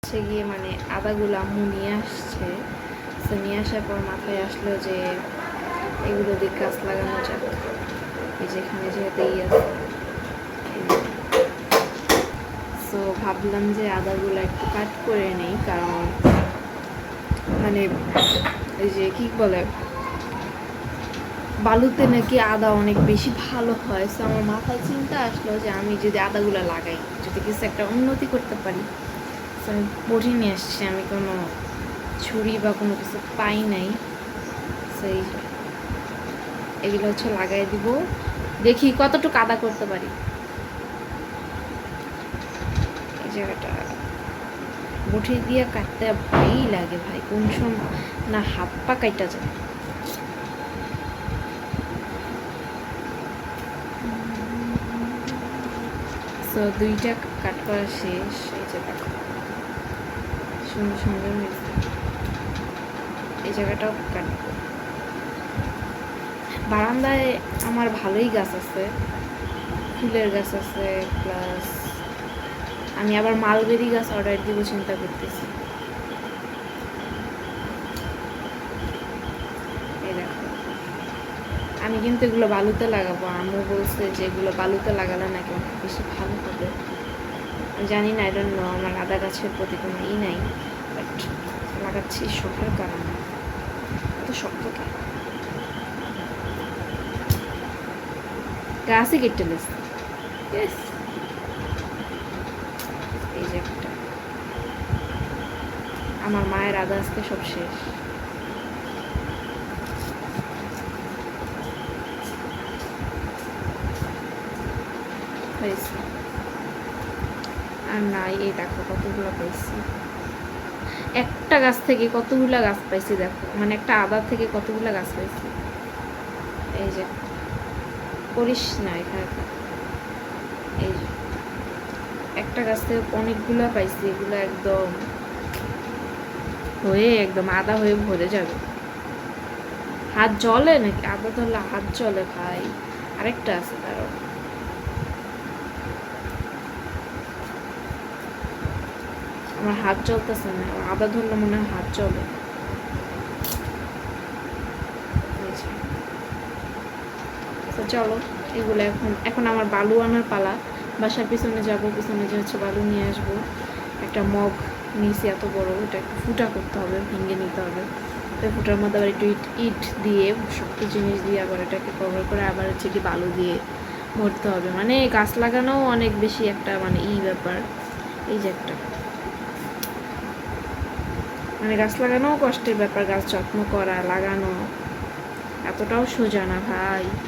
হচ্ছে গিয়ে মানে আদাগুলো আম্মু নিয়ে আসছে, তো নিয়ে আসার পর মাথায় আসলো যে এগুলো দিয়ে গাছ লাগানো যাক। এই যেখানে যেহেতু আছে, তো ভাবলাম যে আদাগুলো একটু কাট করে নেই, কারণ মানে এই যে কি বলে বালুতে নাকি আদা অনেক বেশি ভালো হয়। তো আমার মাথায় চিন্তা আসলো যে আমি যদি আদাগুলো লাগাই, যদি কিছু একটা উন্নতি করতে পারি। তো আমি বটি নিয়ে আসছি, আমি কোনো ছুরি বা কোনো কিছু পাই নাই। সেই এগুলো হচ্ছে লাগাই দিব, দেখি কতটুকু আদা করতে পারি। এই জায়গাটা বটি দিয়ে কাটতে ভয়ই লাগে ভাই, কোন সময় না হাত পা কাটা যায়। তো দুইটা কাট করা শেষ। এই যে দেখো সুন্দর সুন্দর হয়েছে। এই জায়গাটাও কাটবো। বারান্দায় আমার ভালোই গাছ আছে, ফুলের গাছ আছে, প্লাস আমি আবার মালবেরি গাছ অর্ডার দিব চিন্তা করতেছি। এই দেখো, আমি কিন্তু এগুলো বালুতে লাগাবো। আম্মু বলছে যে এগুলো বালুতে লাগালে নাকি অনেক বেশি ভালো হবে। জানি না, আই ডোন্ট নো, আমার আদা গাছের প্রতি কোনো নাই, বাট লাগাচ্ছি শখের কারণে। এত শক্ত কেন গাছই কেটে লেছে। এই যে একটা আমার মায়ের আদা আজকে সব শেষ। হয়েছে আর নাই। এই দেখো কতগুলো পাইছি, একটা গাছ থেকে কতগুলা গাছ পাইছি দেখো, মানে একটা আদা থেকে কতগুলা গাছ পাইছি। এই যে করিস না এখানে, এই যে একটা গাছ থেকে অনেকগুলা পাইছি, এগুলো একদম হয়ে একদম আদা হয়ে ভরে যাবে। হাত জলে নাকি, আদা ধরলে হাত জলে ভাই। আরেকটা আছে তারও, আমার হাত জ্বলতেছে না, আদা ধরলে মনে হয় হাত জ্বলে। তো চলো এগুলো এখন এখন আমার বালু আনার পালা। বাসার পিছনে যাব, পিছনে যে হচ্ছে বালু নিয়ে আসবো। একটা মগ নিচে এত বড়, এটা একটু ফুটা করতে হবে, ভেঙে নিতে হবে। ওই ফুটার মধ্যে আবার একটু ইট দিয়ে শক্ত জিনিস দিয়ে আবার এটাকে কভার করে আবার হচ্ছে কি বালু দিয়ে ভরতে হবে। মানে গাছ লাগানো অনেক বেশি একটা মানে ব্যাপার। এই যে একটা মানে গাছ লাগানোও কষ্টের ব্যাপার, গাছ যত্ন করা লাগানো এতটাও সোজা না ভাই।